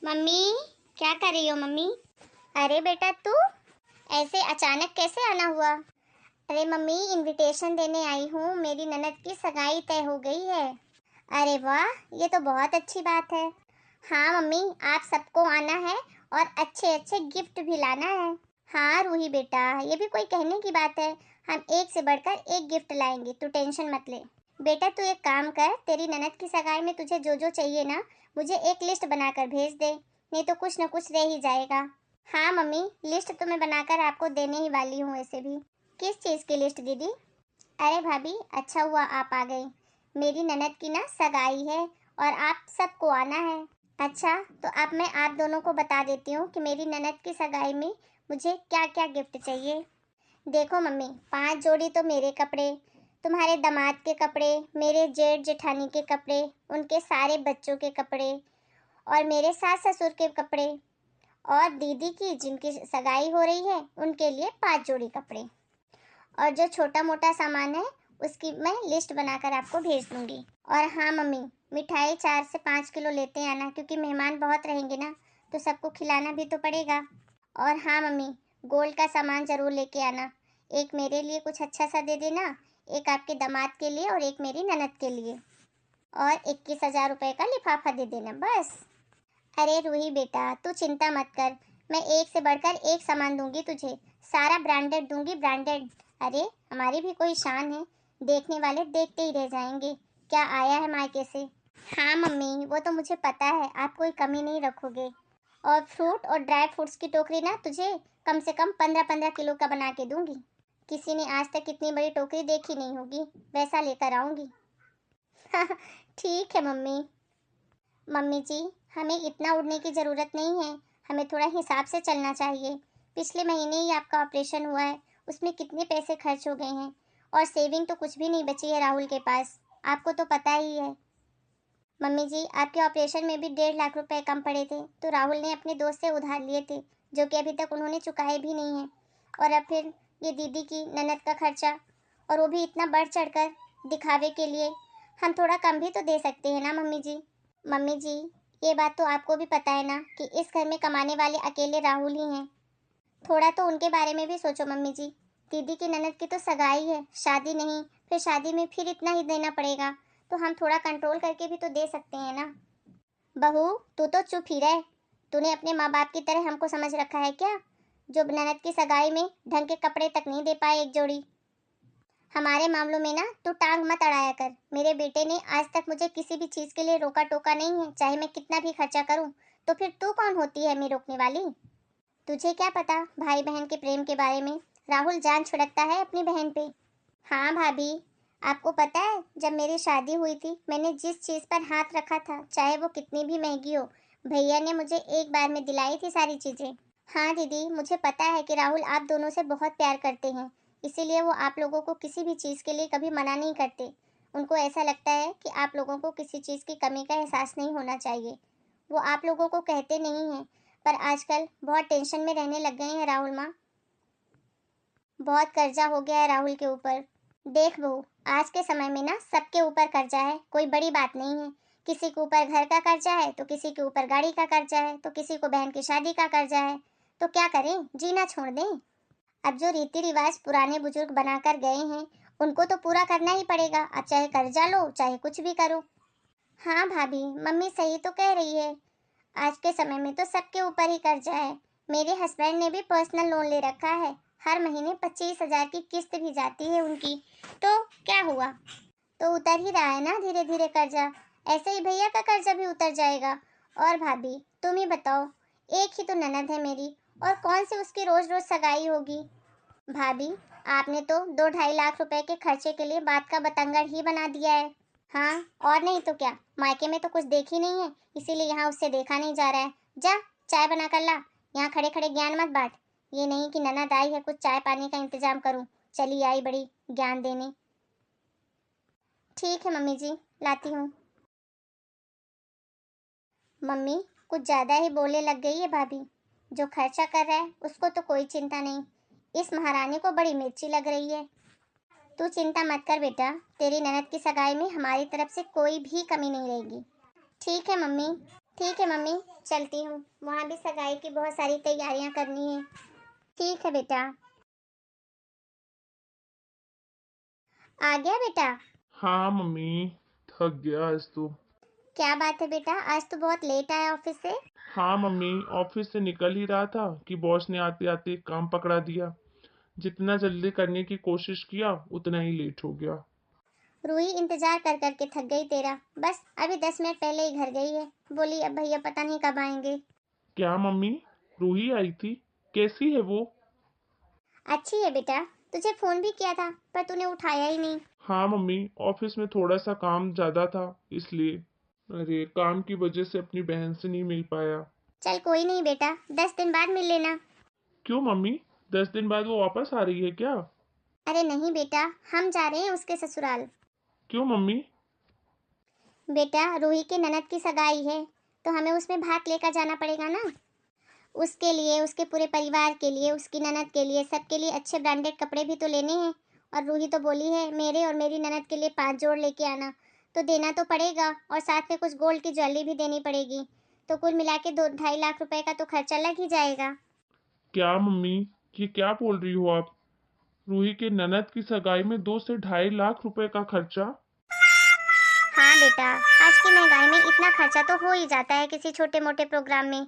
Mummy, क्या कर रही हो मम्मी? अरे बेटा तू ऐसे अचानक कैसे आना हुआ? अरे मम्मी, इनविटेशन देने आई हूँ, मेरी ननद की सगाई तय हो गई है। अरे वाह, ये तो बहुत अच्छी बात है। हाँ मम्मी, आप सबको आना है और अच्छे अच्छे गिफ्ट भी लाना है। हाँ रूही बेटा, ये भी कोई कहने की बात है। हम एक से बढ़कर एक गिफ्ट लाएंगे, तू टेंशन मत ले। बेटा तू एक काम कर, तेरी ननद की सगाई में तुझे जो जो चाहिए ना, मुझे एक लिस्ट बनाकर भेज दे, नहीं तो कुछ न कुछ रह ही जाएगा। हाँ मम्मी, लिस्ट तो मैं बनाकर आपको देने ही वाली हूँ ऐसे भी। किस चीज़ की लिस्ट दीदी? अरे भाभी, अच्छा हुआ आप आ गई। मेरी ननद की ना सगाई है और आप सबको आना है। अच्छा, तो अब मैं आप दोनों को बता देती हूँ कि मेरी ननद की सगाई में मुझे क्या क्या गिफ्ट चाहिए। देखो मम्मी, 5 जोड़ी तो मेरे कपड़े, तुम्हारे दामाद के कपड़े, मेरे जेठ जेठानी के कपड़े, उनके सारे बच्चों के कपड़े और मेरे सास ससुर के कपड़े, और दीदी की जिनकी सगाई हो रही है उनके लिए 5 जोड़ी कपड़े। और जो छोटा मोटा सामान है उसकी मैं लिस्ट बनाकर आपको भेज दूंगी। और हाँ मम्मी, मिठाई 4 से 5 किलो लेते आना, क्योंकि मेहमान बहुत रहेंगे ना, तो सबको खिलाना भी तो पड़ेगा। और हाँ मम्मी, गोल्ड का सामान ज़रूर लेके आना। एक मेरे लिए कुछ अच्छा सा दे देना, एक आपके दामाद के लिए और एक मेरी ननद के लिए। और 21,000 रुपये का लिफाफा दे देना बस। अरे रूही बेटा, तू चिंता मत कर, मैं एक से बढ़कर एक सामान दूंगी तुझे, सारा ब्रांडेड दूंगी, ब्रांडेड। अरे हमारी भी कोई शान है, देखने वाले देखते ही रह जाएंगे क्या आया है मायके से। हाँ मम्मी, वो तो मुझे पता है, आप कोई कमी नहीं रखोगे। और फ्रूट और ड्राई फ्रूट्स की टोकरी ना तुझे कम से कम 15-15 किलो का बना के दूंगी। किसी ने आज तक इतनी बड़ी टोकरी देखी नहीं होगी, वैसा लेकर आऊंगी। ठीक है मम्मी। मम्मी जी, हमें इतना उड़ने की ज़रूरत नहीं है, हमें थोड़ा हिसाब से चलना चाहिए। पिछले महीने ही आपका ऑपरेशन हुआ है, उसमें कितने पैसे खर्च हो गए हैं, और सेविंग तो कुछ भी नहीं बची है राहुल के पास, आपको तो पता ही है। मम्मी जी, आपके ऑपरेशन में भी 1.5 लाख रुपए कम पड़े थे, तो राहुल ने अपने दोस्त से उधार लिए थे, जो कि अभी तक उन्होंने चुकाए भी नहीं हैं। और अब फिर ये दीदी की ननद का खर्चा, और वो भी इतना बढ़ चढ़कर दिखावे के लिए, हम थोड़ा कम भी तो दे सकते हैं ना मम्मी जी। मम्मी जी, ये बात तो आपको भी पता है ना कि इस घर में कमाने वाले अकेले राहुल ही हैं। थोड़ा तो उनके बारे में भी सोचो मम्मी जी। दीदी की ननद की तो सगाई है, शादी नहीं, फिर शादी में फिर इतना ही देना पड़ेगा, तो हम थोड़ा कंट्रोल करके भी तो दे सकते हैं ना। बहू, तू तो चुप ही रह। तूने अपने माँ बाप की तरह हमको समझ रखा है क्या, जो ननद की सगाई में ढंग के कपड़े तक नहीं दे पाए एक जोड़ी। हमारे मामलों में ना तू टांग मत अड़ाया कर। मेरे बेटे ने आज तक मुझे किसी भी चीज़ के लिए रोका टोका नहीं है, चाहे मैं कितना भी खर्चा करूं। तो फिर तू कौन होती है हमें रोकने वाली? तुझे क्या पता भाई बहन के प्रेम के बारे में, राहुल जान छिड़कता है अपनी बहन पे। हाँ भाभी, आपको पता है जब मेरी शादी हुई थी, मैंने जिस चीज़ पर हाथ रखा था, चाहे वो कितनी भी महंगी हो, भैया ने मुझे एक बार में दिलाई थी सारी चीज़ें। हाँ दीदी, मुझे पता है कि राहुल आप दोनों से बहुत प्यार करते हैं, इसीलिए वो आप लोगों को किसी भी चीज़ के लिए कभी मना नहीं करते। उनको ऐसा लगता है कि आप लोगों को किसी चीज़ की कमी का एहसास नहीं होना चाहिए। वो आप लोगों को कहते नहीं हैं, पर आजकल बहुत टेंशन में रहने लग गए हैं राहुल माँ। बहुत कर्जा हो गया है राहुल के ऊपर। देख बहू, आज के समय में ना सबके ऊपर कर्जा है, कोई बड़ी बात नहीं है। किसी के ऊपर घर का कर्जा है, तो किसी के ऊपर गाड़ी का कर्जा है, तो किसी को बहन की शादी का कर्जा है। तो क्या करें, जीना छोड़ दें? अब जो रीति रिवाज पुराने बुजुर्ग बनाकर गए हैं, उनको तो पूरा करना ही पड़ेगा। अब चाहे कर्जा लो, चाहे कुछ भी करो। हाँ भाभी, मम्मी सही तो कह रही है, आज के समय में तो सबके ऊपर ही कर्जा है। मेरे हस्बैंड ने भी पर्सनल लोन ले रखा है, हर महीने 25,000 की किस्त भी जाती है उनकी। तो क्या हुआ, तो उतर ही रहा है ना धीरे धीरे कर्जा। ऐसे ही भैया का कर्जा भी उतर जाएगा। और भाभी तुम ही बताओ, एक ही तो ननद है मेरी, और कौन सी उसकी रोज रोज सगाई होगी। भाभी, आपने तो 2-2.5 लाख रुपए के खर्चे के लिए बात का बतंगड़ ही बना दिया है। हाँ और नहीं तो क्या, मायके में तो कुछ देखी नहीं है, इसीलिए यहाँ उससे देखा नहीं जा रहा है। जा चाय बना कर ला, यहाँ खड़े खड़े ज्ञान मत बांट। ये नहीं कि ननद आई है कुछ चाय पानी का इंतजाम करूँ, चली आई बड़ी ज्ञान देने। ठीक है मम्मी जी, लाती हूँ। मम्मी, कुछ ज़्यादा ही बोलने लग गई है भाभी। जो खर्चा कर रहा है उसको तो कोई चिंता नहीं, इस महारानी को बड़ी मिर्ची लग रही है। तू चिंता मत कर बेटा, तेरी ननद की सगाई में हमारी तरफ से कोई भी कमी नहीं रहेगी। ठीक है मम्मी। ठीक है मम्मी, चलती हूँ। वहाँ भी सगाई की बहुत सारी तैयारियां करनी है। ठीक है बेटा। आ गया बेटा? हाँ मम्मी, थक गया आज तो। क्या बात है बेटा, आज तो बहुत लेट आया ऑफिस से। हाँ मम्मी, ऑफिस से निकल ही रहा था कि बॉस ने आते आते काम पकड़ा दिया। जितना जल्दी करने की कोशिश किया उतना ही लेट हो गया। रूही इंतजार कर करके थक गई तेरा। बस अभी 10 मिनट पहले ही घर गई है। बोली अब भैया पता नहीं कब आएंगे। क्या मम्मी, रूही आई थी? कैसी है वो? अच्छी है बेटा। तुझे फोन भी किया था पर तूने उठाया ही नहीं। हाँ मम्मी, ऑफिस में थोड़ा सा काम ज्यादा था इसलिए। अरे काम की वजह से अपनी बहन से नहीं मिल पाया। चल कोई नहीं बेटा, 10 दिन बाद मिल लेना। क्यों मम्मी, 10 दिन बाद वो वापस आ रही है क्या? अरे नहीं बेटा, हम जा रहे हैं उसके ससुराल। क्यों मम्मी? बेटा रूही के ननद की सगाई है, तो हमें उसमें भाग लेकर जाना पड़ेगा ना। उसके लिए, उसके पूरे परिवार के लिए, उसकी ननद के लिए, सबके लिए अच्छे ब्रांडेड कपड़े भी तो लेने हैं। और रूही तो बोली है मेरे और मेरी ननद के लिए 5 जोड़ लेके आना। तो देना तो पड़ेगा, और साथ में कुछ गोल्ड की ज्वेलरी भी देनी पड़ेगी। तो कुल मिला के 2-2.5 लाख रुपए का तो खर्चा लग ही जाएगा। क्या मम्मी, ये क्या बोल रही हो आप? रूही के ननद की सगाई में 2 से 2.5 लाख रुपए का खर्चा? हाँ बेटा, आज की महंगाई में इतना खर्चा तो हो ही जाता है किसी छोटे मोटे प्रोग्राम में।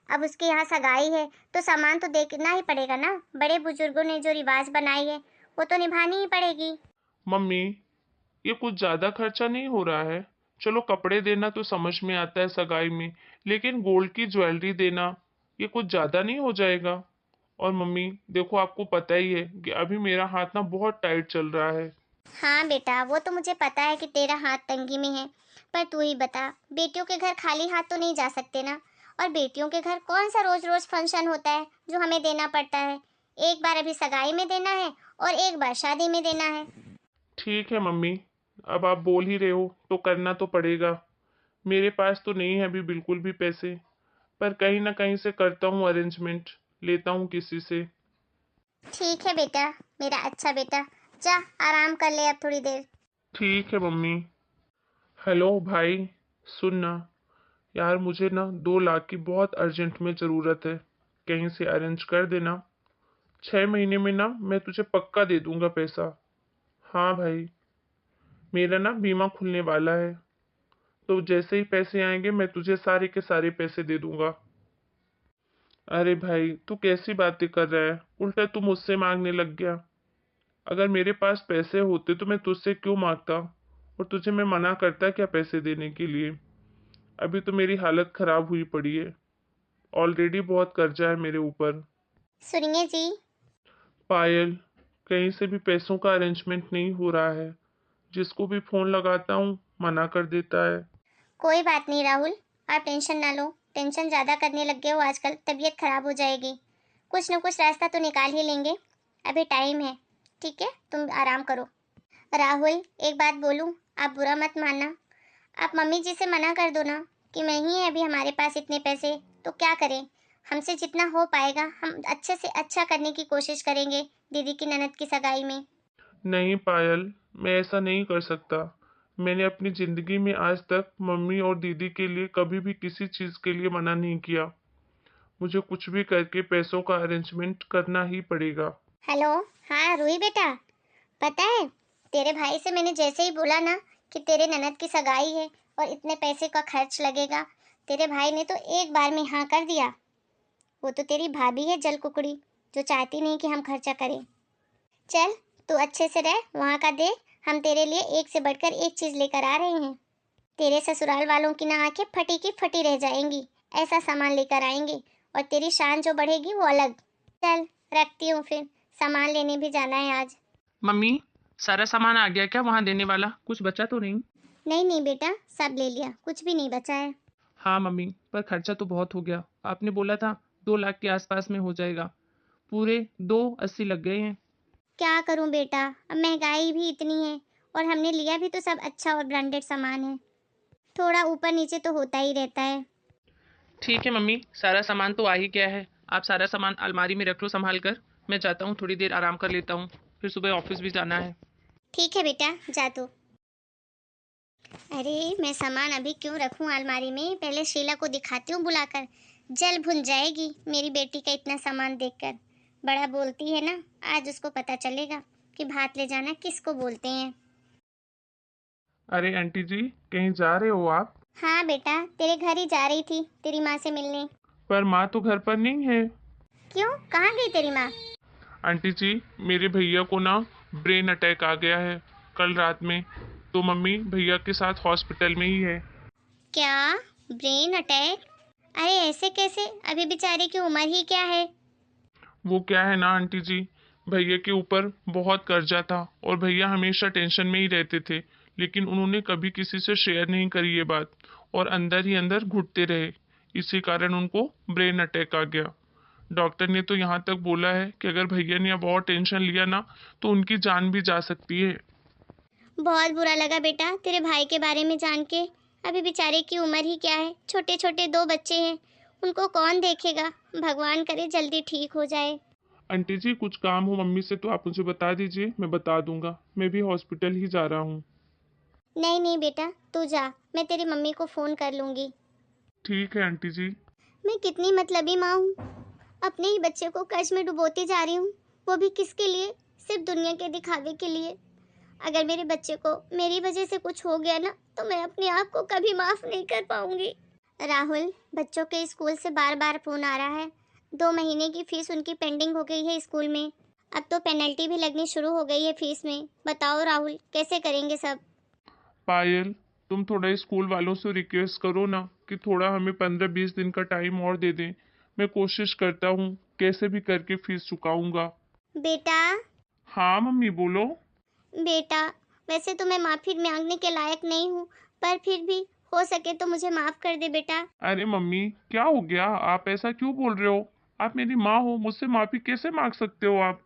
अब उसके यहाँ सगाई है तो सामान तो देखना ही पड़ेगा ना। बड़े बुजुर्गों ने जो रिवाज बनाई है वो तो निभानी ही पड़ेगी। मम्मी, ये कुछ ज्यादा खर्चा नहीं हो रहा है? चलो कपड़े देना तो समझ में आता है सगाई में, लेकिन गोल्ड की ज्वेलरी देना ये कुछ ज्यादा नहीं हो जाएगा? और मम्मी देखो, आपको पता ही है कि अभी मेरा हाथ ना बहुत टाइट चल रहा है। हाँ बेटा, वो तो मुझे पता है कि तेरा हाथ तंगी में है। पर तू ही बता, बेटियों के घर खाली हाथ तो नहीं जा सकते ना। और बेटियों के घर कौन सा रोज रोज फंक्शन होता है जो हमें देना पड़ता है। एक बार अभी सगाई में देना है और एक बार शादी में देना है। ठीक है मम्मी, अब आप बोल ही रहे हो तो करना तो पड़ेगा। मेरे पास तो नहीं है अभी बिल्कुल भी पैसे, पर कहीं ना कहीं से करता हूँ अरेंजमेंट, लेता हूँ किसी से। ठीक है बेटा, मेरा अच्छा बेटा। जा आराम कर ले अब थोड़ी देर। ठीक है मम्मी। हेलो भाई, सुनना। यार मुझे ना 2 लाख की बहुत अर्जेंट में ज़रूरत है, कहीं से अरेंज कर देना। 6 महीने में ना मैं तुझे पक्का दे दूंगा पैसा। हाँ भाई, मेरा ना बीमा खुलने वाला है, तो जैसे ही पैसे आएंगे मैं तुझे सारे के सारे पैसे दे दूंगा। अरे भाई तू कैसी बातें कर रहा है, उल्टा तू मुझसे मांगने लग गया। अगर मेरे पास पैसे होते तो मैं तुझसे क्यों मांगता, और तुझे मैं मना करता क्या पैसे देने के लिए? अभी तो मेरी हालत खराब हुई पड़ी है, ऑलरेडी बहुत कर्जा है मेरे ऊपर। सुनिए जी। पायल, कहीं से भी पैसों का अरेंजमेंट नहीं हो रहा है। जिसको भी फोन लगाता हूँ मना कर देता है। कोई बात नहीं राहुल, आप टेंशन ना लो। टेंशन ज़्यादा करने लग गए हो आजकल, तबीयत खराब हो जाएगी। कुछ न कुछ रास्ता तो निकाल ही लेंगे। अभी टाइम है। ठीक है, तुम आराम करो। राहुल एक बात बोलूं, आप बुरा मत मानना। आप मम्मी जी से मना कर दो ना कि नहीं है अभी हमारे पास इतने पैसे। तो क्या करें, हमसे जितना हो पाएगा हम अच्छे से अच्छा करने की कोशिश करेंगे दीदी की ननद की सगाई में। नहीं पायल, मैं ऐसा नहीं कर सकता। मैंने अपनी जिंदगी में आज तक मम्मी और दीदी के लिए कभी भी किसी चीज के लिए मना नहीं किया। मुझे कुछ भी करके पैसों का अरेंजमेंट करना ही पड़ेगा। हेलो। हाँ रूही बेटा, पता है तेरे भाई से मैंने जैसे ही बोला ना कि तेरे ननद की सगाई है और इतने पैसे का खर्च लगेगा, तेरे भाई ने तो एक बार में हाँ कर दिया। वो तो तेरी भाभी है जल कुकड़ी, जो चाहती नहीं कि हम खर्चा करें। चल तू अच्छे से रह, वहाँ का देख। हम तेरे लिए एक से बढ़कर एक चीज लेकर आ रहे हैं। तेरे ससुराल वालों की ना आंखें फटी की फटी रह जाएंगी। ऐसा सामान लेकर आएंगे, और तेरी शान जो बढ़ेगी वो अलग। चल रखती हूँ फिर, सामान लेने भी जाना है आज। मम्मी, सारा सामान आ गया क्या वहाँ देने वाला? कुछ बचा तो नहीं? नहीं नहीं बेटा, सब ले लिया, कुछ भी नहीं बचा है। हाँ मम्मी, पर खर्चा तो बहुत हो गया। आपने बोला था 2 लाख के आसपास में हो जाएगा, पूरे 280 लग गए हैं। क्या करूं बेटा, अब महंगाई भी इतनी है। और हमने लिया भी तो सब अच्छा और ब्रांडेड सामान है। थोड़ा ऊपर नीचे तो होता ही रहता है। ठीक है मम्मी, सारा सामान तो आ ही गया है। आप सारा सामान अलमारी में रख लो संभाल कर। मैं जाता हूँ, थोड़ी देर आराम कर लेता हूँ, फिर सुबह ऑफिस भी जाना है। ठीक है बेटा, जा तू। अरे मैं सामान अभी क्यों रखूं अलमारी में, पहले शीला को दिखाती हूँ बुलाकर। जल भुन जाएगी मेरी बेटी का इतना सामान देखकर। बड़ा बोलती है ना, आज उसको पता चलेगा कि भात ले जाना किसको बोलते हैं। अरे आंटी जी, कहीं जा रहे हो आप? हाँ बेटा, तेरे घर ही जा रही थी तेरी माँ से मिलने। पर माँ तो घर पर नहीं है। क्यों, कहाँ गई तेरी माँ? आंटी जी, मेरे भैया को ना ब्रेन अटैक आ गया है कल रात में। तो मम्मी भैया के साथ हॉस्पिटल में ही है। क्या, ब्रेन अटैक? अरे ऐसे कैसे, अभी बेचारे की उम्र ही क्या है। वो क्या है ना आंटी जी, भैया के ऊपर बहुत कर्जा था और भैया हमेशा टेंशन में ही रहते थे। लेकिन उन्होंने कभी किसी से शेयर नहीं करी ये बात और अंदर ही अंदर घुटते रहे। इसी कारण उनको ब्रेन अटैक आ गया। डॉक्टर ने तो यहाँ तक बोला है कि अगर भैया ने अब और टेंशन लिया ना तो उनकी जान भी जा सकती है। बहुत बुरा लगा बेटा तेरे भाई के बारे में जान के। अभी बेचारे की उम्र ही क्या है, छोटे छोटे दो बच्चे हैं, उनको कौन देखेगा। भगवान करे जल्दी ठीक हो जाए। आंटी जी, कुछ काम हो मम्मी से तो आप मुझे बता दीजिए, मैं बता दूंगा। मैं भी हॉस्पिटल ही जा रहा हूँ। नहीं नहीं बेटा, तू जा, मैं तेरी मम्मी को फोन कर लूंगी। ठीक है आंटी जी। मैं कितनी मतलबी माँ हूँ, अपने ही बच्चे को कर्ज में डुबोती जा रही हूँ, वो भी किसके लिए, सिर्फ दुनिया के दिखावे के लिए। अगर मेरे बच्चे को मेरी वजह से कुछ हो गया ना, तो मैं अपने आप को कभी माफ नहीं कर पाऊंगी। राहुल, बच्चों के स्कूल से बार बार फोन आ रहा है। 2 महीने की फीस उनकी पेंडिंग हो गई है स्कूल में। अब तो पेनल्टी भी लगनी शुरू हो गई है फीस में। बताओ राहुल, कैसे करेंगे सब। पायल, तुम थोड़ा स्कूल वालों से रिक्वेस्ट करो ना कि थोड़ा हमें 15-20 दिन का टाइम और दे दें। मैं कोशिश करता हूँ, कैसे भी करके फीस चुकाऊंगा। बेटा, हाँ मम्मी बोलो। बेटा, वैसे तो मैं माफी मांगने के लायक नहीं हूँ, पर फिर भी हो सके तो मुझे माफ कर दे बेटा। अरे मम्मी, क्या हो गया? आप ऐसा क्यों बोल रहे हो? आप मेरी माँ हो, मुझसे माफी कैसे मांग सकते हो आप?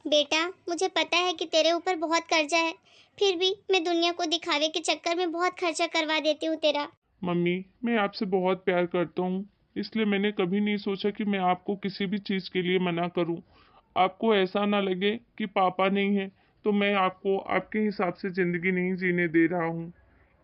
बेटा, मुझे पता है कि तेरे ऊपर बहुत कर्जा है, फिर भी मैं दुनिया को दिखावे के चक्कर में बहुत खर्चा करवा देती हूँ तेरा। मम्मी, मैं आपसे बहुत प्यार करता हूँ, इसलिए मैंने कभी नहीं सोचा कि मैं आपको किसी भी चीज़ के लिए मना करूँ। आपको ऐसा ना लगे कि पापा नहीं है तो मैं आपको आपके हिसाब से ज़िंदगी नहीं जीने दे रहा हूँ।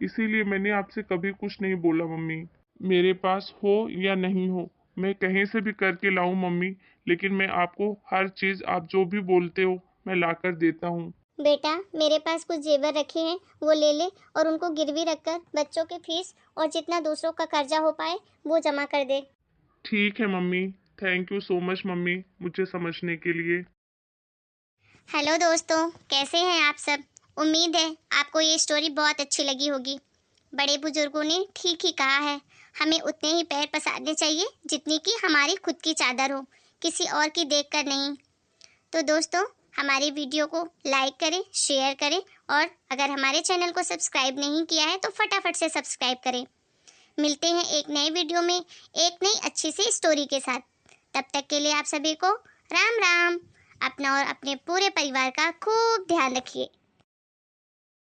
इसीलिए मैंने आपसे कभी कुछ नहीं बोला मम्मी। मेरे पास हो या नहीं हो, मैं कहीं से भी करके लाऊं मम्मी, लेकिन मैं आपको हर चीज़ आप जो भी बोलते हो मैं लाकर देता हूँ। बेटा, मेरे पास कुछ जेवर रखे हैं, वो ले ले और उनको गिरवी रखकर बच्चों की फीस और जितना दूसरों का कर्जा हो पाए वो जमा कर दे। ठीक है mummy. Thank you so much mummy, मुझे समझने के लिए। हेलो दोस्तों, कैसे हैं आप सब। उम्मीद है आपको ये स्टोरी बहुत अच्छी लगी होगी। बड़े बुजुर्गों ने ठीक ही कहा है, हमें उतने ही पैर पसारने चाहिए जितनी कि हमारी खुद की चादर हो, किसी और की देखकर नहीं। तो दोस्तों, हमारी वीडियो को लाइक करें, शेयर करें और अगर हमारे चैनल को सब्सक्राइब नहीं किया है तो फटाफट से सब्सक्राइब करें। मिलते हैं एक नए वीडियो में एक नई अच्छी सी स्टोरी के साथ। तब तक के लिए आप सभी को राम राम। अपना और अपने पूरे परिवार का खूब ध्यान रखिए।